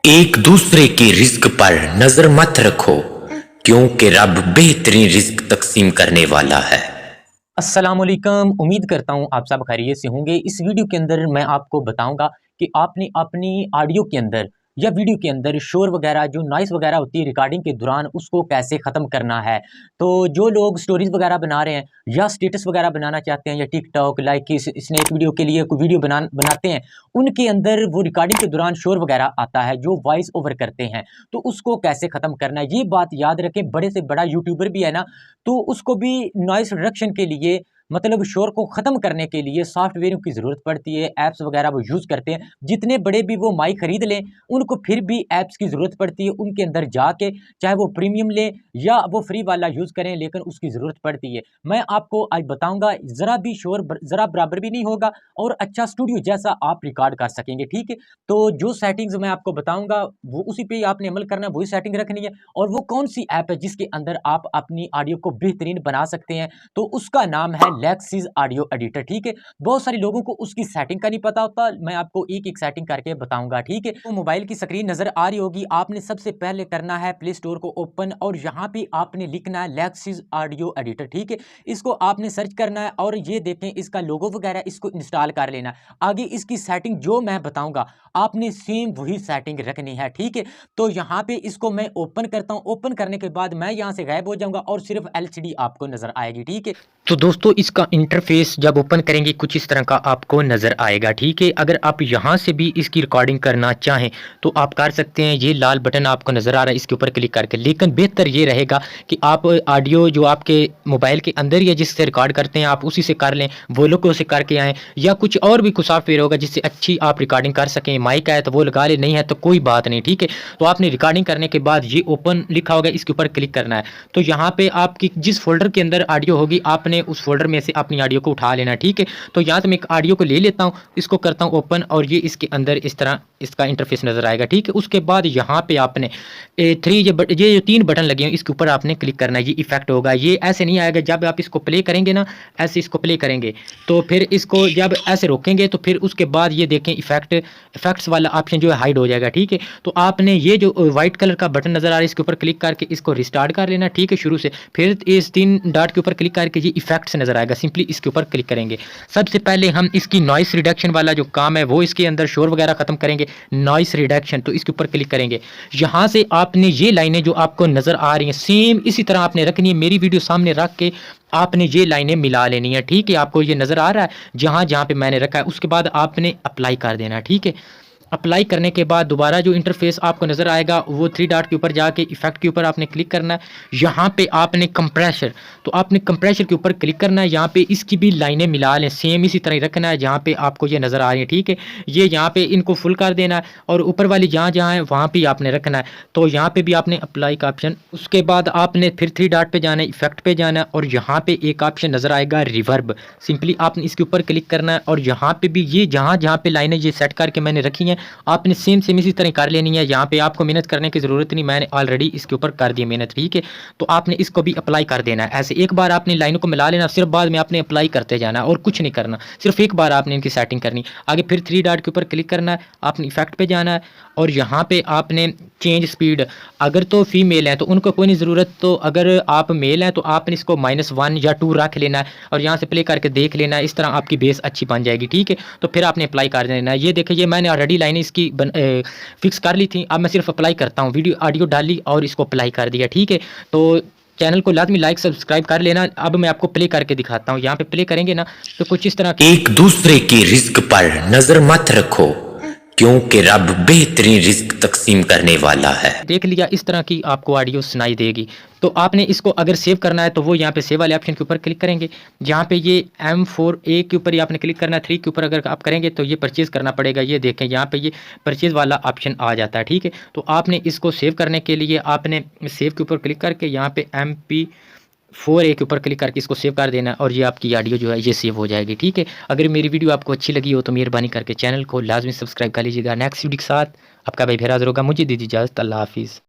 एक दूसरे की रिस्क पर नजर मत रखो, क्योंकि रब बेहतरीन रिस्क तकसीम करने वाला है। अस्सलामुअलैकुम। उम्मीद करता हूँ आप सब खैरियत से होंगे। इस वीडियो के अंदर मैं आपको बताऊंगा कि आपने अपनी ऑडियो के अंदर या वीडियो के अंदर शोर वगैरह जो नॉइस वगैरह होती है रिकॉर्डिंग के दौरान उसको कैसे ख़त्म करना है। तो जो लोग स्टोरीज वगैरह बना रहे हैं या स्टेटस वगैरह बनाना चाहते हैं या टिकटॉक लाइक स्नैक वीडियो के लिए कोई वीडियो बनाते हैं, उनके अंदर वो रिकॉर्डिंग के दौरान शोर वगैरह आता है जो वॉइस ओवर करते हैं, तो उसको कैसे ख़त्म करना है ये बात याद रखें। बड़े से बड़ा यूट्यूबर भी है ना, तो उसको भी नॉइस रिडक्शन के लिए मतलब शोर को ख़त्म करने के लिए सॉफ्टवेयर की ज़रूरत पड़ती है, ऐप्स वगैरह वो यूज़ करते हैं। जितने बड़े भी वो माइक खरीद लें, उनको फिर भी ऐप्स की ज़रूरत पड़ती है। उनके अंदर जाके चाहे वो प्रीमियम लें या वो फ्री वाला यूज़ करें, लेकिन उसकी ज़रूरत पड़ती है। मैं आपको आज बताऊँगा, ज़रा भी शोर ज़रा बराबर भी नहीं होगा और अच्छा स्टूडियो जैसा आप रिकॉर्ड कर सकेंगे, ठीक है? तो जो सेटिंग्स मैं आपको बताऊँगा, वो उसी पे ही आपने अमल करना है, वही सेटिंग रखनी है। और वो कौन-सी ऐप है जिसके अंदर आप अपनी ऑडियो को बेहतरीन बना सकते हैं, तो उसका नाम है लेक्सिस ऑडियो एडिटर, ठीक है? बहुत सारे लोगों को उसकी सेटिंग का नहीं पता होता, मैं आपको एक-एक सेटिंग करके बताऊँगा, ठीक है? तो मोबाइल की स्क्रीन नज़र आ रही होगी, आपने सबसे पहले करना है प्ले स्टोर को ओपन और यहाँ पे आपने लिखना है लेक्सिस ऑडियो एडिटर, ठीक है? इसको आपने सर्च करना है और ये देखें इसका लोगो वगैरह इसको इंस्टॉल कर लेना है। आगे इसकी सेटिंग जो मैं बताऊँगा, आपने सेम वही सेटिंग रखनी है, ठीक है? तो यहाँ पे इसको मैं ओपन करता हूँ। ओपन करने के बाद मैं यहाँ से गायब हो जाऊँगा और सिर्फ़ एलसीडी आपको नज़र आएगी, ठीक है? तो दोस्तों इसका इंटरफ़ेस जब ओपन करेंगे कुछ इस तरह का आपको नज़र आएगा, ठीक है? अगर आप यहाँ से भी इसकी रिकॉर्डिंग करना चाहें, तो आप कर सकते हैं। ये लाल बटन आपको नज़र आ रहा है, इसके ऊपर क्लिक करके। लेकिन बेहतर ये रहेगा कि आप ऑडियो जो आपके मोबाइल के अंदर या जिससे रिकॉर्ड करते हैं, आप उसी से कर लें, वोलोको से करके आएँ या कुछ और भी कुछ सॉफ्टवेयर होगा जिससे अच्छी आप रिकॉर्डिंग कर सकें। माइक है तो वो लगा लें, नहीं है तो कोई बात नहीं, ठीक है? तो आपने रिकॉर्डिंग करने के बाद ये ओपन लिखा होगा, इसके ऊपर क्लिक करना है। तो यहाँ पे आपकी जिस फ़ोल्डर के अंदर ऑडियो होगी, आपने उस फ़ोल्डर में से अपनी ऑडियो को उठा लेना है, ठीक है? तो यहाँ से मैं एक ऑडियो को ले लेता हूँ, इसको करता हूँ ओपन और ये इसके अंदर इस तरह इसका इंटरफ़ेस नज़र आएगा, ठीक है? उसके बाद यहाँ पे आपने ये जो 3 बटन लगे हैं, इसके ऊपर आपने क्लिक करना है। ये इफ़ेक्ट होगा, ये ऐसे नहीं आएगा। जब आप इसको प्ले करेंगे ना, ऐसे इसको प्ले करेंगे, तो फिर इसको जब ऐसे रोकेंगे, तो फिर उसके बाद ये देखें इफ़ेक्ट्स वाला ऑप्शन जो है हाइड हो जाएगा, ठीक है? तो आपने ये जो व्हाइट कलर का बटन नज़र आ रहा है, इसके ऊपर क्लिक करके इसको रिस्टार्ट कर लेना, ठीक है, शुरू से। फिर इस 3 डॉट के ऊपर क्लिक करके ये इफ़ेक्ट्स नज़र आएगा, सिंपली इसके ऊपर क्लिक करेंगे। सबसे पहले हम इसकी नॉइस रिडक्शन वाला जो काम है, वो इसके अंदर शोर वगैरह ख़त्म करेंगे, नॉइस रिडक्शन, तो इसके ऊपर क्लिक करेंगे। यहाँ से आपने ये लाइनें जो आपको नज़र आ रही हैं, सेम इसी तरह आपने रखनी है। मेरी वीडियो सामने रख के आपने ये लाइनें मिला लेनी है, ठीक है? आपको ये नज़र आ रहा है जहाँ-जहाँ पे मैंने रखा है, उसके बाद आपने अप्लाई कर देना है, ठीक है? अप्लाई करने के बाद दोबारा जो इंटरफ़ेस आपको नज़र आएगा, वो 3 डॉट के ऊपर जाके इफ़ेक्ट के ऊपर आपने क्लिक करना है। यहाँ पे आपने कंप्रेशर, तो आपने कंप्रेशर के ऊपर क्लिक करना है। यहाँ पे इसकी भी लाइनें मिला लें, सेम इसी तरह ही रखना है जहाँ पे आपको ये नज़र आ रही है, ठीक है? ये यहाँ पे इनको फुल कर देना है और ऊपर वाली जहाँ-जहाँ है वहाँ पे आपने रखना है। तो यहाँ पे भी आपने अप्लाई का ऑप्शन, उसके बाद आपने फिर 3 डॉट पे जाना है, इफ़ेक्ट पे जाना है और यहाँ पे एक ऑप्शन नज़र आएगा रिवर्ब। सिंपली आपने इसके ऊपर क्लिक करना है और यहाँ पे भी ये जहाँ-जहाँ पे लाइनें ये सेट करके मैंने रखी हैं, आपने सेम इसी तरह कर लेनी है। यहाँ पे आपको मेहनत करने की ज़रूरत नहीं, मैंने ऑलरेडी इसके ऊपर कर दी मेहनत, ठीक है? तो आपने इसको भी अप्लाई कर देना है। ऐसे एक बार आपने लाइनों को मिला लेना, सिर्फ बाद में आपने अप्लाई करते जाना और कुछ नहीं करना, सिर्फ एक बार आपने इनकी सेटिंग करनी। आगे फिर 3 डॉट के ऊपर क्लिक करना है, आपने इफेक्ट पे जाना है और यहाँ पे आपने चेंज स्पीड, अगर तो फीमेल है तो उनको कोई नहीं ज़रूरत, तो अगर आप मेल हैं तो आपने इसको -1 या 2 रख लेना है और यहाँ से प्ले करके देख लेना है। इस तरह आपकी बेस अच्छी बन जाएगी, ठीक है? तो फिर आपने अप्लाई कर देना है। ये देखिए, ये मैंने ऑलरेडी लाइनें इसकी फिक्स कर ली थी। अब मैं सिर्फ अप्लाई करता हूँ, वीडियो ऑडियो डाली और इसको अप्लाई कर दिया, ठीक है? तो चैनल को लाज़मी लाइक सब्सक्राइब कर लेना। अब मैं आपको प्ले करके दिखाता हूँ। यहाँ पे प्ले करेंगे ना, तो कुछ इस तरह एक दूसरे की रिस्क पर नजर मत रखो, क्योंकि रब बेहतरीन रिस्क तकसीम करने वाला है। देख लिया, इस तरह की आपको ऑडियो सुनाई देगी। तो आपने इसको अगर सेव करना है तो वो यहाँ पे सेव वाले ऑप्शन के ऊपर क्लिक करेंगे। जहाँ पे ये M4A के ऊपर ही आपने क्लिक करना है। 3 के ऊपर अगर आप करेंगे तो ये परचेज़ करना पड़ेगा। ये देखें, यहाँ पे ये परचेज़ वाला ऑप्शन आ जाता है, ठीक है? तो आपने इसको सेव करने के लिए आपने सेव के ऊपर क्लिक करके यहाँ पे MP4A के ऊपर क्लिक करके इसको सेव कर देना और ये आपकी ऑडियो जो है ये सेव हो जाएगी, ठीक है? अगर मेरी वीडियो आपको अच्छी लगी हो तो मेहरबानी करके चैनल को लाज़मी सब्सक्राइब कर लीजिएगा। नेक्स्ट वीडियो के साथ आपका भाई फिर हाज़िर होगा। मुझे दीजिए इजाज़त। अल्लाह हाफ़िज़।